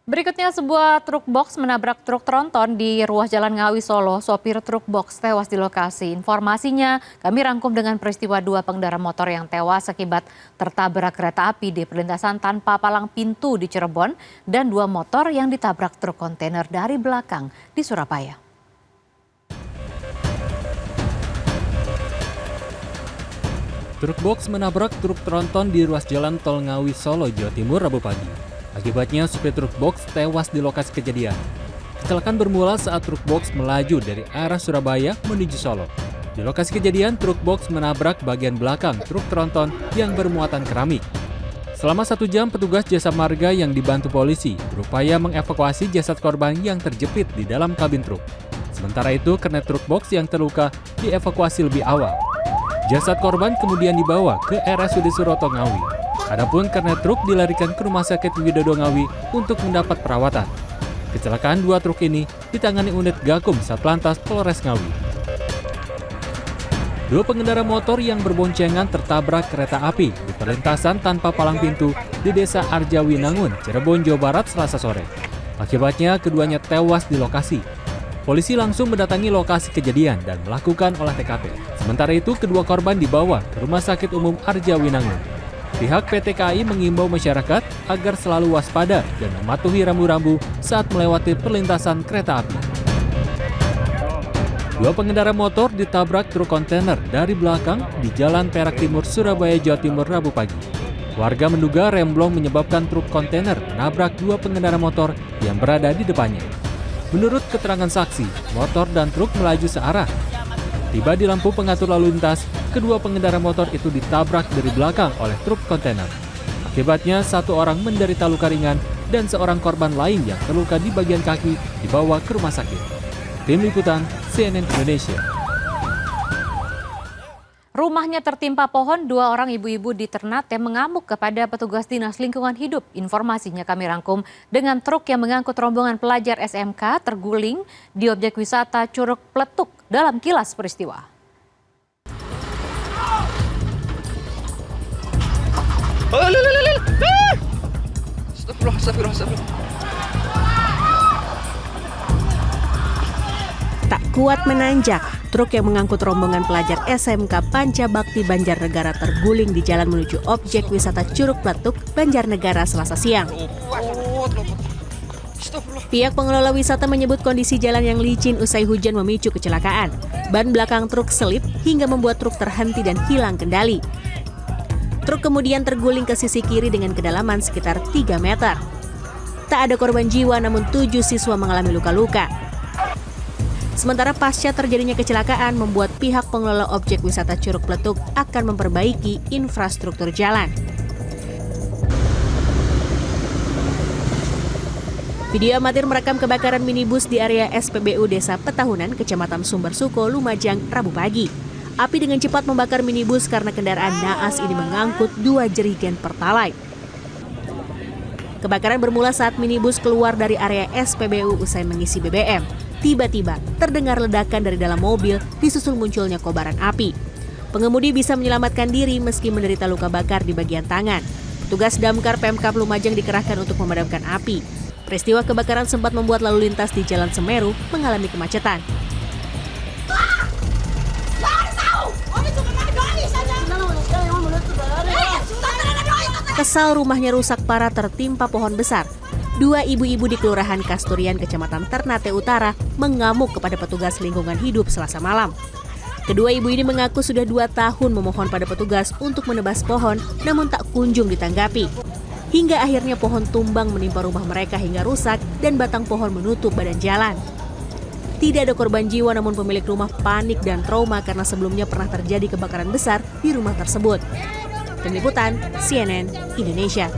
Berikutnya sebuah truk box menabrak truk tronton di ruas Jalan Ngawi Solo. Sopir truk box tewas di lokasi. Informasinya kami rangkum dengan peristiwa dua pengendara motor yang tewas akibat tertabrak kereta api di perlintasan tanpa palang pintu di Cirebon dan dua motor yang ditabrak truk kontainer dari belakang di Surabaya. Truk box menabrak truk tronton di ruas Jalan Tol Ngawi Solo, Jawa Timur, Rabu pagi. Akibatnya supir truk box tewas di lokasi kejadian. Kecelakaan bermula saat truk box melaju dari arah Surabaya menuju Solo. Di lokasi kejadian, truk box menabrak bagian belakang truk tronton yang bermuatan keramik. Selama 1 jam, petugas jasa marga yang dibantu polisi berupaya mengevakuasi jasad korban yang terjepit di dalam kabin truk. Sementara itu, kernet truk box yang terluka dievakuasi lebih awal. Jasad korban kemudian dibawa ke RSUD Suroto Ngawi. Adapun kernet truk dilarikan ke Rumah Sakit Widodo Ngawi untuk mendapat perawatan. Kecelakaan dua truk ini ditangani unit Gakum Satlantas Polres Ngawi. Dua pengendara motor yang berboncengan tertabrak kereta api di perlintasan tanpa palang pintu di Desa Arjawinangun, Cirebon, Jawa Barat, Selasa sore. Akibatnya keduanya tewas di lokasi. Polisi langsung mendatangi lokasi kejadian dan melakukan olah TKP. Sementara itu, kedua korban dibawa ke Rumah Sakit Umum Arjawinangun. Pihak PT KAI mengimbau masyarakat agar selalu waspada dan mematuhi rambu-rambu saat melewati perlintasan kereta api. Dua pengendara motor ditabrak truk kontainer dari belakang di Jalan Perak Timur, Surabaya, Jawa Timur, Rabu pagi. Warga menduga remblong menyebabkan truk kontainer menabrak dua pengendara motor yang berada di depannya. Menurut keterangan saksi, motor dan truk melaju searah. Tiba di lampu pengatur lalu lintas, kedua pengendara motor itu ditabrak dari belakang oleh truk kontainer. Akibatnya, satu orang menderita luka ringan dan seorang korban lain yang terluka di bagian kaki dibawa ke rumah sakit. Tim Liputan CNN Indonesia. Rumahnya tertimpa pohon, dua orang ibu-ibu di Ternate mengamuk kepada petugas Dinas Lingkungan Hidup. Informasinya kami rangkum dengan truk yang mengangkut rombongan pelajar SMK terguling di objek wisata Curug Pletuk dalam kilas peristiwa. Tak kuat menanjak, truk yang mengangkut rombongan pelajar SMK Pancabakti Banjarnegara terguling di jalan menuju objek wisata Curug Pletuk, Banjarnegara, Selasa siang. Pihak pengelola wisata menyebut kondisi jalan yang licin usai hujan memicu kecelakaan. Ban belakang truk selip hingga membuat truk terhenti dan hilang kendali. Truk kemudian terguling ke sisi kiri dengan kedalaman sekitar 3 meter. Tak ada korban jiwa, namun 7 siswa mengalami luka-luka. Sementara pasca terjadinya kecelakaan membuat pihak pengelola objek wisata Curug Pletuk akan memperbaiki infrastruktur jalan. Video amatir merekam kebakaran minibus di area SPBU Desa Petahunan, Kecamatan Sumbersuko, Lumajang, Rabu pagi. Api dengan cepat membakar minibus karena kendaraan naas ini mengangkut 2 jerigen Pertalite. Kebakaran bermula saat minibus keluar dari area SPBU usai mengisi BBM. Tiba-tiba terdengar ledakan dari dalam mobil disusul munculnya kobaran api. Pengemudi bisa menyelamatkan diri meski menderita luka bakar di bagian tangan. Petugas Damkar Pemkab Lumajang dikerahkan untuk memadamkan api. Peristiwa kebakaran sempat membuat lalu lintas di Jalan Semeru mengalami kemacetan. Kesal rumahnya rusak parah tertimpa pohon besar. Dua ibu-ibu di Kelurahan Kasturian, Kecamatan Ternate Utara, mengamuk kepada petugas lingkungan hidup Selasa malam. Kedua ibu ini mengaku sudah 2 tahun memohon pada petugas untuk menebas pohon, namun tak kunjung ditanggapi. Hingga akhirnya pohon tumbang menimpa rumah mereka hingga rusak dan batang pohon menutup badan jalan. Tidak ada korban jiwa, namun pemilik rumah panik dan trauma karena sebelumnya pernah terjadi kebakaran besar di rumah tersebut. Tim Liputan CNN Indonesia.